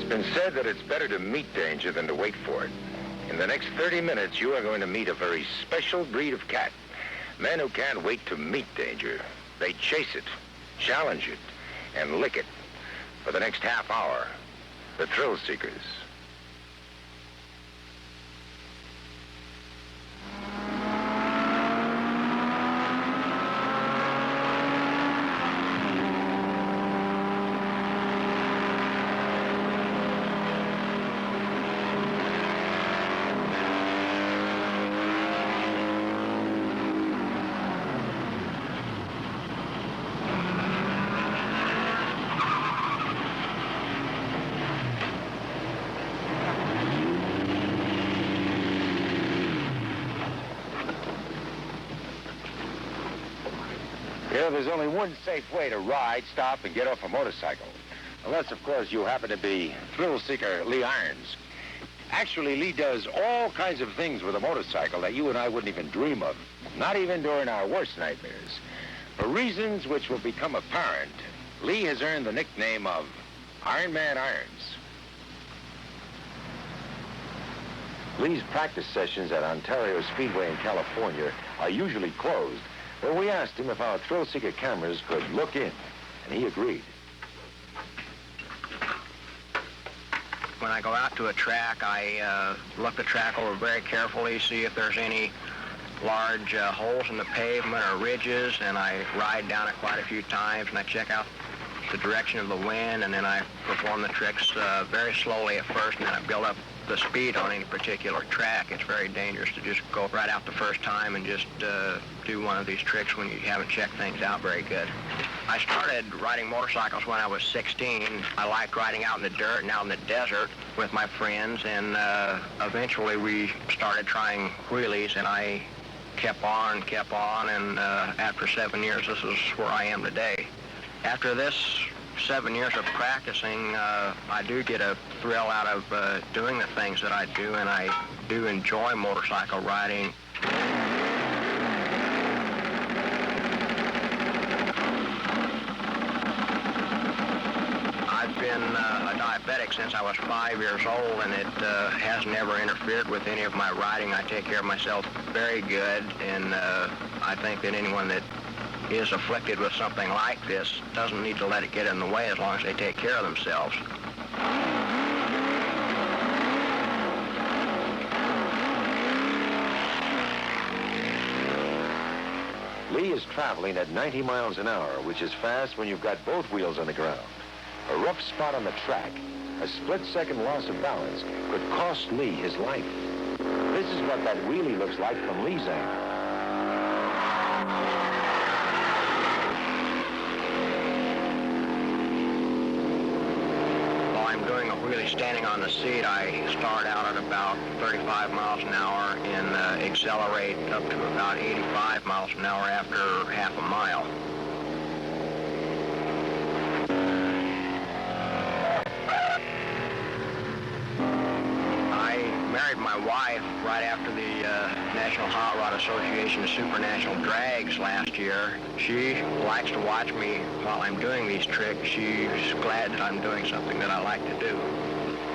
It's been said that it's better to meet danger than to wait for it. In the next 30 minutes, you are going to meet a very special breed of cat. Men who can't wait to meet danger. They chase it, challenge it, and lick it. For the next half hour, the Thrillseekers. You know, there's only one safe way to ride, stop, and get off a motorcycle. Unless, of course, you happen to be Thrillseeker Lee Irons. Actually, Lee does all kinds of things with a motorcycle that you and I wouldn't even dream of, not even during our worst nightmares. For reasons which will become apparent, Lee has earned the nickname of Ironman Irons. Lee's practice sessions at Ontario Speedway in California are usually closed, but we asked him if our Thrillseeker cameras could look in, and he agreed. When I go out to a track, I look the track over very carefully, see if there's any large holes in the pavement or ridges, and I ride down it quite a few times, and I check out the direction of the wind, and then I perform the tricks very slowly at first, and then I build up the speed on any particular track. It's very dangerous to just go right out the first time and just do one of these tricks when you haven't checked things out very good. I started riding motorcycles when I was 16. I liked riding out in the dirt and out in the desert with my friends, and eventually we started trying wheelies, and I kept on, and after 7 years, this is where I am today. After this 7 years of practicing, I do get a thrill out of doing the things that I do, and I do enjoy motorcycle riding. I've been a diabetic since I was 5 years old, and it has never interfered with any of my riding. I take care of myself very good, and I think that anyone that is afflicted with something like this doesn't need to let it get in the way as long as they take care of themselves. Lee is traveling at 90 miles an hour, which is fast when you've got both wheels on the ground. A rough spot on the track, a split-second loss of balance, could cost Lee his life. This is what that wheelie looks like from Lee's angle. Really standing on the seat, I start out at about 35 miles an hour and accelerate up to about 85 miles an hour after half a mile. I married my wife right after the National Hot Rod Association Supernational Drags last year. She likes to watch me while I'm doing these tricks. She's glad that I'm doing something that I like to do.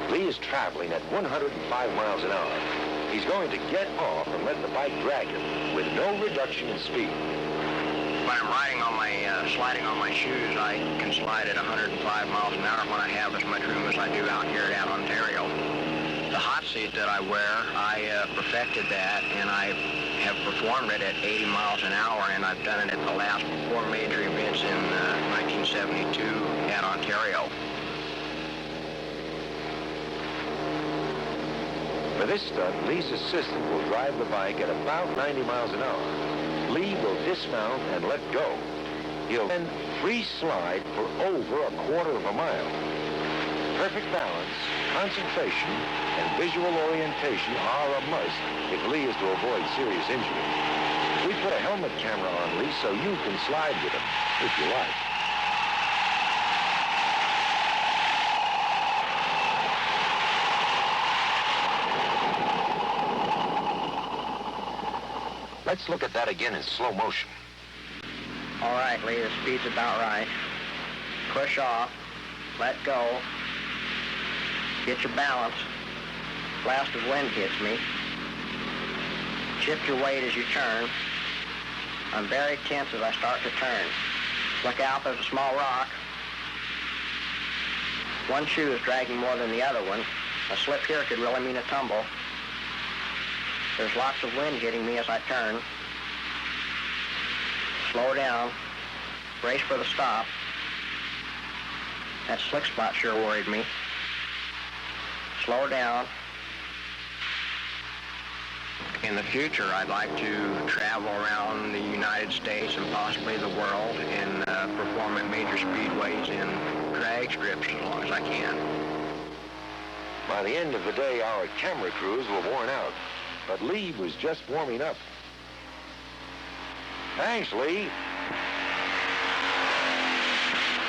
Lee is traveling at 105 miles an hour. He's going to get off and let the bike drag him with no reduction in speed. When I'm riding on my, sliding on my shoes, I can slide at 105 miles an hour when I have as much room as I do out here at Ontario. The hot seat that I wear, I perfected that, and I have performed it at 80 miles an hour, and I've done it at the last 4 major events in 1972 at Ontario. For this stunt, Lee's assistant will drive the bike at about 90 miles an hour. Lee will dismount and let go. He'll then free slide for over a quarter of a mile. Perfect balance, concentration, and visual orientation are a must if Lee is to avoid serious injury. We put a helmet camera on Lee so you can slide with him, if you like. Let's look at that again in slow motion. All right, Lee, the speed's about right. Push off, let go, Get your balance. Blast of wind hits me. Shift your weight as you turn. I'm very tense as I start to turn. Look out, there's a small rock. One shoe is dragging more than the other one. A slip here could really mean a tumble. There's lots of wind hitting me as I turn. Slow down. Brace for the stop. That slick spot sure worried me. Slow down. In the future, I'd like to travel around the United States and possibly the world and perform at major speedways in drag strips as long as I can. By the end of the day, our camera crews were worn out, but Lee was just warming up. Thanks, Lee.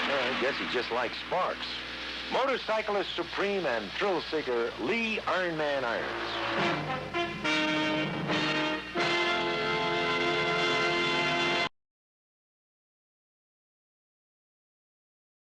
I guess he just likes sparks. Motorcyclist supreme and thrill seeker Lee Ironman Irons.